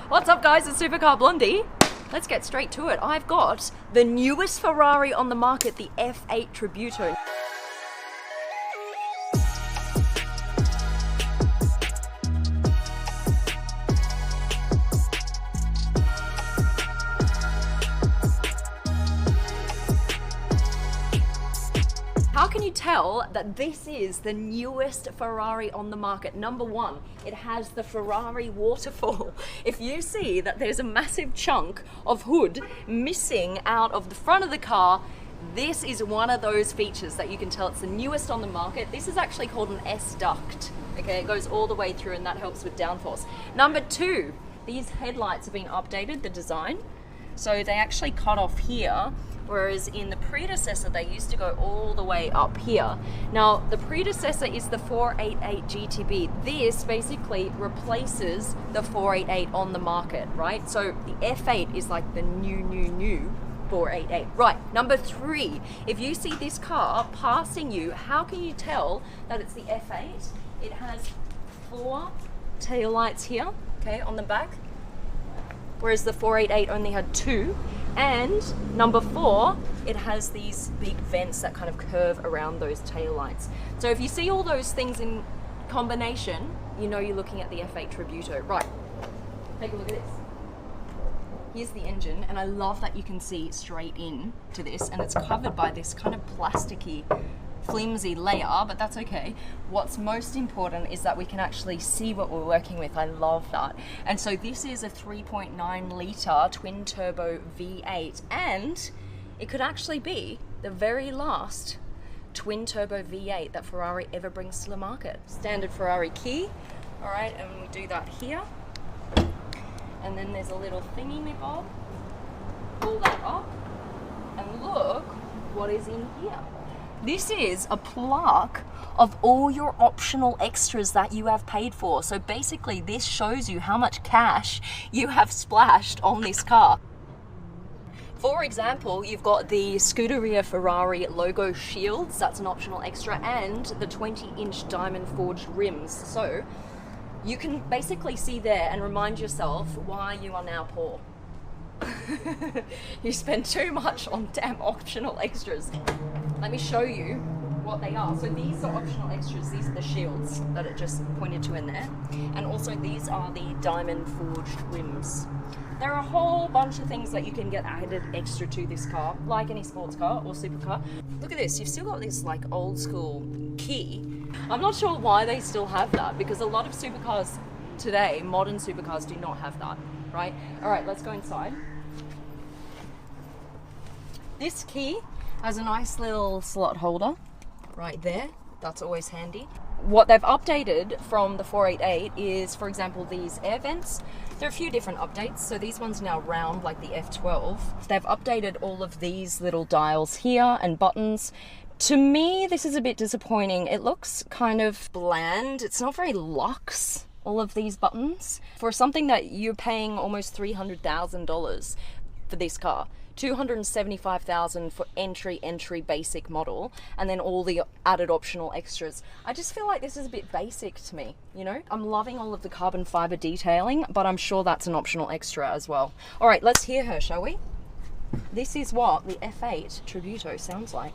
What's up guys, it's Supercar Blondie. Let's get straight to it. I've got the newest Ferrari on the market, the F8 Tributo. How can you tell that this is the newest Ferrari on the market? Number one, it has the Ferrari waterfall. If you see that there's a massive chunk of hood missing out of the front of the car, this is one of those features that you can tell it's the newest on the market. This is actually called an S-duct. Okay, it goes all the way through and that helps with downforce. Number two, these headlights have been updated, the design. So they actually cut off here, whereas in the predecessor they used to go all the way up here. Now the predecessor is the 488 GTB. This basically replaces the 488 on the market, right? So the F8 is like the new 488. Right, number three, if you see this car passing you, how can you tell that it's the F8? It has 4 tail lights here, okay, on the back, whereas the 488 only had 2. And number 4, it has these big vents that kind of curve around those tail lights. So if you see all those things in combination, you know you're looking at the F8 Tributo. Right, take a look at this. Here's the engine, and I love that you can see straight in to this, and it's covered by this kind of plasticky, flimsy layer, but that's okay. What's most important is that we can actually see what we're working with. I love that. And so this is a 3.9 litre twin turbo V8, and it could actually be the very last twin turbo V8 that Ferrari ever brings to the market. Standard Ferrari key, all right, and we do that here. And then there's a little thingy me bob. Pull that up, and look what is in here. This is a plaque of all your optional extras that you have paid for. So basically this shows you how much cash you have splashed on this car. For example, you've got the Scuderia Ferrari logo shields, that's an optional extra, and the 20-inch diamond forged rims. So you can basically see there and remind yourself why you are now poor. You spend too much on damn optional extras. Let me show you what they are. So these are optional extras. These are the shields that it just pointed to in there. And also these are the diamond forged rims. There are a whole bunch of things that you can get added extra to this car, like any sports car or supercar. Look at this, you've still got this like old school key. I'm not sure why they still have that, because a lot of supercars today, modern supercars, do not have that, right? All right, let's go inside. This key has a nice little slot holder right there. That's always handy. What they've updated from the 488 is, for example, these air vents. There are a few different updates. So these ones now round like the F12. They've updated all of these little dials here and buttons. To me, this is a bit disappointing. It looks kind of bland. It's not very luxe, all of these buttons. For something that you're paying almost $300,000 for this car. $275,000 for entry basic model, and then all the added optional extras. I just feel like this is a bit basic to me, you know? I'm loving all of the carbon fiber detailing, but I'm sure that's an optional extra as well. All right, let's hear her, shall we? This is what the F8 Tributo sounds like.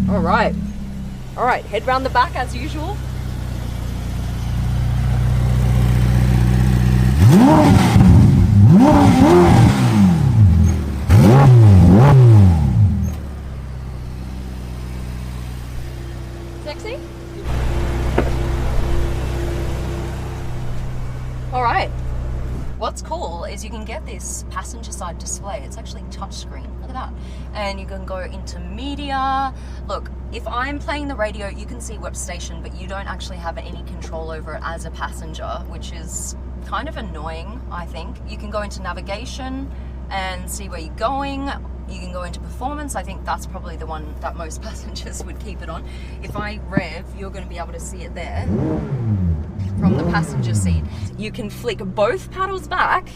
All right, head round the back as usual. Sexy? All right. What's cool is you can get this passenger side display. It's actually touchscreen. Look at that. And you can go into media. Look, if I'm playing the radio, you can see which station, but you don't actually have any control over it as a passenger, which is kind of annoying, I think. You can go into navigation and see where you're going. You can go into performance. I think that's probably the one that most passengers would keep it on. If I rev, you're going to be able to see it there from the passenger seat. You can flick both paddles back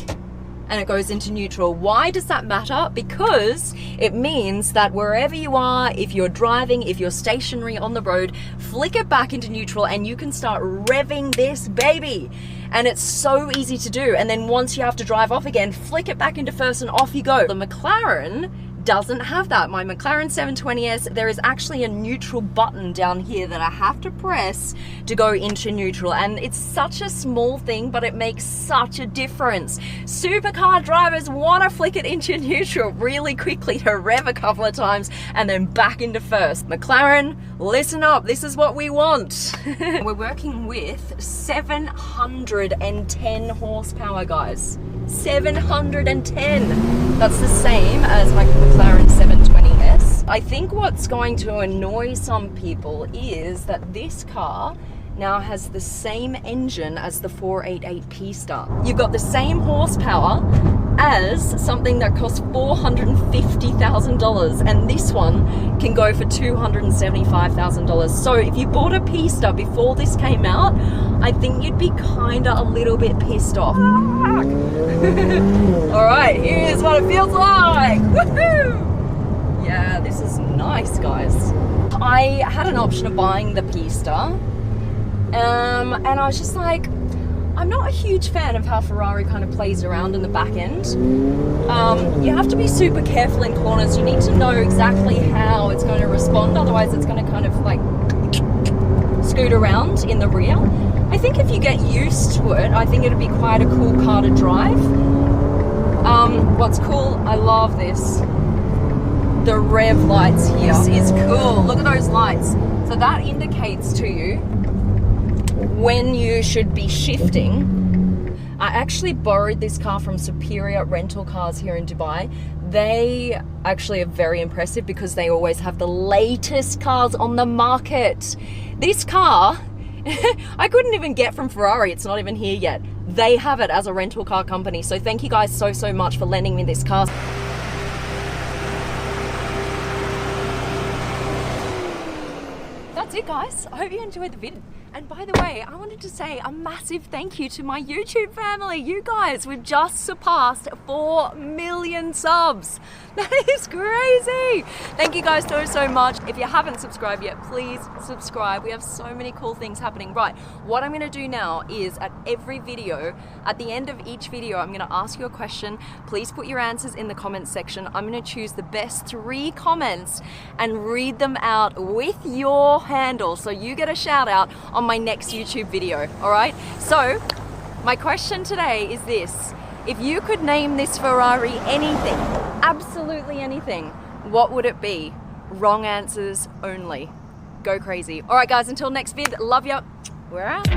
and it goes into neutral. Why does that matter? Because it means that wherever you are, if you're driving, if you're stationary on the road, flick it back into neutral and you can start revving this baby. And it's so easy to do. And then once you have to drive off again, flick it back into first and off you go. The McLaren doesn't have that. My McLaren 720S, there is actually a neutral button down here that I have to press to go into neutral, and it's such a small thing, but it makes such a difference. Supercar drivers want to flick it into neutral really quickly to rev a couple of times and then back into first. McLaren, listen up, this is what we want. We're working with 710 horsepower, guys. 710. That's the same as my McLaren 720S. I think what's going to annoy some people is that this car now has the same engine as the 488 P-Star. You've got the same horsepower as something that costs $450,000, and this one can go for $275,000. So if you bought a P-Star before this came out, I think you'd be kinda a little bit pissed off. All right, here's what it feels like. Woohoo! Yeah, this is nice, guys. I had an option of buying the P-Star, and I was just like, I'm not a huge fan of how Ferrari kind of plays around in the back end. You have to be super careful in corners. You need to know exactly how it's going to respond, otherwise it's going to kind of like scoot around in the rear. I think if you get used to it, I think it'd be quite a cool car to drive. What's cool, I love this. The rev lights here is cool. Look at those lights. So that indicates to you when you should be shifting. I actually borrowed this car from Superior Rental Cars here in Dubai. They actually are very impressive because they always have the latest cars on the market. This car, I couldn't even get from Ferrari. It's not even here yet. They have it as a rental car company. So thank you guys so much for lending me this car. That's it, guys. I hope you enjoyed the video. And by the way, I wanted to say a massive thank you to my YouTube family. You guys, we've just surpassed 4 million subs. That is crazy. Thank you guys so much. If you haven't subscribed yet, please subscribe. We have so many cool things happening. Right, what I'm gonna do now is at every video, at the end of each video, I'm gonna ask you a question. Please put your answers in the comments section. I'm gonna choose the best 3 comments and read them out with your handle. So you get a shout out on my next YouTube video, all right? So my question today is this: if you could name this Ferrari anything, absolutely anything, what would it be? Wrong answers only. Go crazy. All right, guys, until next vid, love ya. We're out.